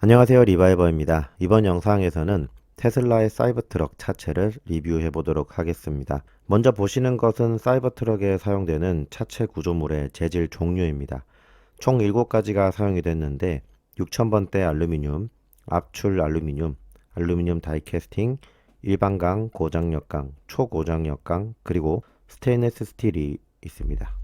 안녕하세요, 리바이버입니다. 이번 영상에서는 테슬라의 사이버트럭 차체를 리뷰해 보도록 하겠습니다. 먼저 보시는 것은 사이버트럭에 사용되는 차체 구조물의 재질 종류입니다. 총 7가지가 사용이 됐는데 6000번대 알루미늄, 압출 알루미늄, 알루미늄 다이캐스팅, 일반강, 고장력강, 초고장력강, 그리고 스테인리스 스틸이 있습니다.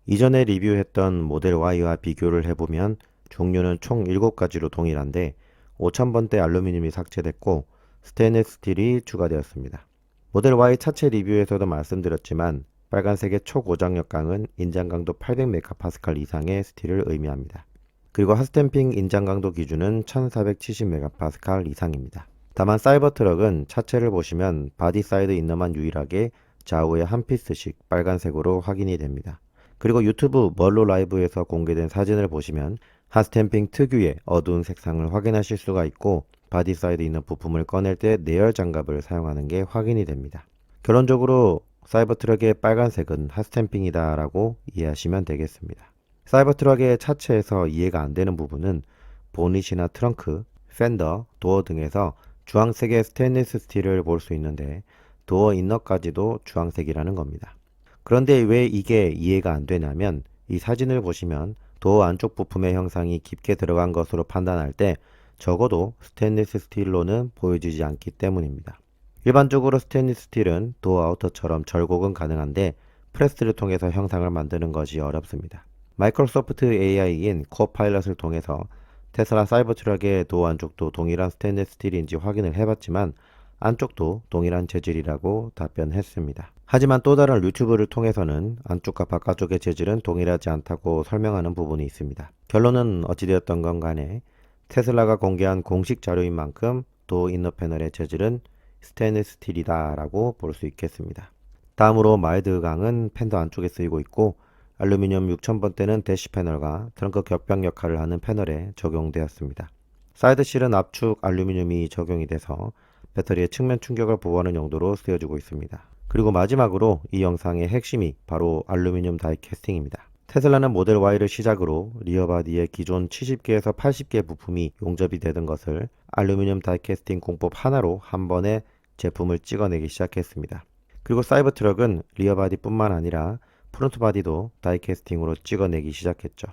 이전에 리뷰했던 모델 Y와 비교를 해보면 종류는 총 7가지로 동일한데 5000번대 알루미늄이 삭제됐고 스테인리스 스틸이 추가되었습니다. 모델 Y 차체 리뷰에서도 말씀드렸지만 빨간색의 초고장력 강은 인장 강도 800메가파스칼 이상의 스틸을 의미합니다. 그리고 핫스탬핑 인장 강도 기준은 1470메가파스칼 이상입니다. 다만 사이버트럭은 차체를 보시면 바디 사이드 이너만 유일하게 좌우에 한 피스씩 빨간색으로 확인이 됩니다. 그리고 유튜브 멀로 라이브에서 공개된 사진을 보시면 핫스탬핑 특유의 어두운 색상을 확인하실 수가 있고 바디 사이드 이너 부품을 꺼낼 때 내열 장갑을 사용하는 게 확인이 됩니다. 결론적으로 사이버트럭의 빨간색은 핫스탬핑이다 라고 이해하시면 되겠습니다. 사이버트럭의 차체에서 이해가 안 되는 부분은 보닛이나 트렁크, 펜더, 도어 등에서 주황색의 스테인리스 스틸을 볼 수 있는데 도어 이너까지도 주황색이라는 겁니다. 그런데 왜 이게 이해가 안 되냐면 이 사진을 보시면 도어 안쪽 부품의 형상이 깊게 들어간 것으로 판단할 때 적어도 스테인리스 스틸로는 보여지지 않기 때문입니다. 일반적으로 스테인리스 스틸은 도어 아우터처럼 절곡은 가능한데 프레스를 통해서 형상을 만드는 것이 어렵습니다. 마이크로소프트 AI인 코파일럿을 통해서 테슬라 사이버트럭의 도어 안쪽도 동일한 스테인리스 스틸인지 확인을 해봤지만 안쪽도 동일한 재질이라고 답변했습니다. 하지만 또 다른 유튜브를 통해서는 안쪽과 바깥쪽의 재질은 동일하지 않다고 설명하는 부분이 있습니다. 결론은 어찌되었던 건 간에 테슬라가 공개한 공식 자료인 만큼 도어 이너 패널의 재질은 스테인리스 스틸이다 라고 볼 수 있겠습니다. 다음으로 마일드 강은 팬더 안쪽에 쓰이고 있고 알루미늄 6000번대는 대시 패널과 트렁크 격벽 역할을 하는 패널에 적용되었습니다. 사이드실은 압축 알루미늄이 적용이 돼서 배터리의 측면 충격을 보호하는 용도로 쓰여지고 있습니다. 그리고 마지막으로 이 영상의 핵심이 바로 알루미늄 다이 캐스팅입니다. 테슬라는 모델 Y를 시작으로 리어 바디의 기존 70개에서 80개 부품이 용접이 되던 것을 알루미늄 다이 캐스팅 공법 하나로 한 번에 제품을 찍어내기 시작했습니다. 그리고 사이버트럭은 리어 바디뿐만 아니라 프론트 바디도 다이 캐스팅으로 찍어내기 시작했죠.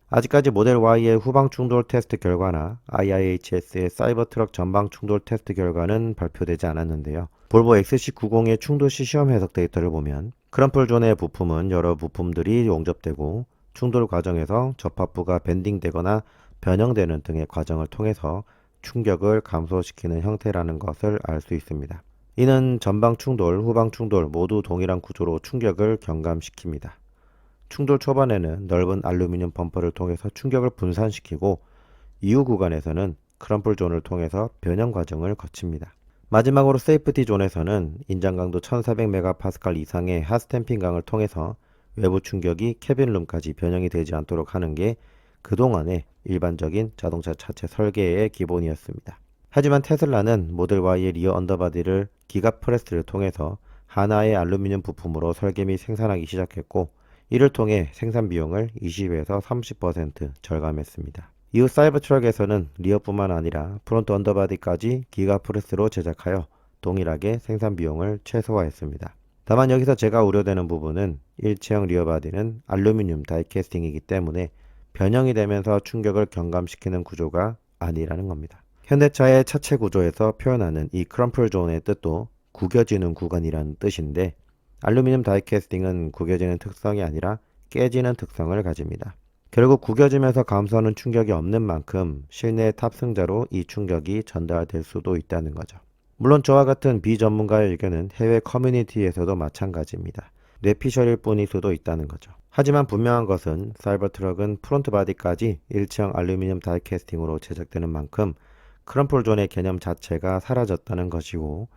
아직까지 모델 Y의 후방 충돌 테스트 결과나 IIHS의 사이버트럭 전방 충돌 테스트 결과는 발표되지 않았는데요. 볼보 XC90의 충돌 시 시험 해석 데이터를 보면 크럼플 존의 부품은 여러 부품들이 용접되고 충돌 과정에서 접합부가 밴딩되거나 변형되는 등의 과정을 통해서 충격을 감소시키는 형태라는 것을 알 수 있습니다. 이는 전방 충돌, 후방 충돌 모두 동일한 구조로 충격을 경감시킵니다. 충돌 초반에는 넓은 알루미늄 범퍼를 통해서 충격을 분산시키고 이후 구간에서는 크럼플 존을 통해서 변형 과정을 거칩니다. 마지막으로 세이프티 존에서는 인장 강도 1400메가파스칼 이상의 핫스탬핑 강을 통해서 외부 충격이 캐빈룸까지 변형이 되지 않도록 하는 게 그동안의 일반적인 자동차 차체 설계의 기본이었습니다. 하지만 테슬라는 모델 Y의 리어 언더바디를 기가 프레스를 통해서 하나의 알루미늄 부품으로 설계 및 생산하기 시작했고 이를 통해 생산 비용을 20에서 30% 절감했습니다. 이후 사이버트럭에서는 리어뿐만 아니라 프론트 언더바디까지 기가프레스로 제작하여 동일하게 생산 비용을 최소화했습니다. 다만 여기서 제가 우려되는 부분은 일체형 리어바디는 알루미늄 다이캐스팅이기 때문에 변형이 되면서 충격을 경감시키는 구조가 아니라는 겁니다. 현대차의 차체 구조에서 표현하는 이 크럼플 존의 뜻도 구겨지는 구간이라는 뜻인데 알루미늄 다이캐스팅은 구겨지는 특성이 아니라 깨지는 특성을 가집니다. 결국 구겨지면서 감소하는 충격이 없는 만큼 실내 탑승자로 이 충격이 전달될 수도 있다는 거죠. 물론 저와 같은 비전문가의 의견은 해외 커뮤니티에서도 마찬가지입니다. 뇌피셜일 뿐일 수도 있다는 거죠. 하지만 분명한 것은 사이버트럭은 프론트 바디까지 일체형 알루미늄 다이캐스팅으로 제작되는 만큼 크럼플 존의 개념 자체가 사라졌다는 것이고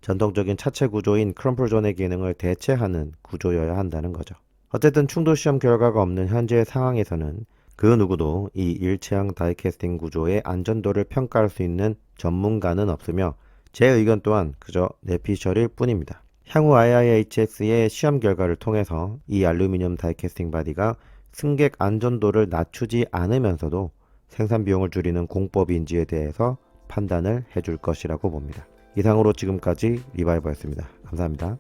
전통적인 차체 구조인 크럼플 존의 기능을 대체하는 구조여야 한다는 거죠. 어쨌든 충돌 시험 결과가 없는 현재의 상황에서는 그 누구도 이 일체형 다이캐스팅 구조의 안전도를 평가할 수 있는 전문가는 없으며 제 의견 또한 그저 뇌피셜일 뿐입니다. 향후 IIHS의 시험 결과를 통해서 이 알루미늄 다이캐스팅 바디가 승객 안전도를 낮추지 않으면서도 생산 비용을 줄이는 공법인지에 대해서 판단을 해줄 것이라고 봅니다. 이상으로 지금까지 리바이버였습니다. 감사합니다.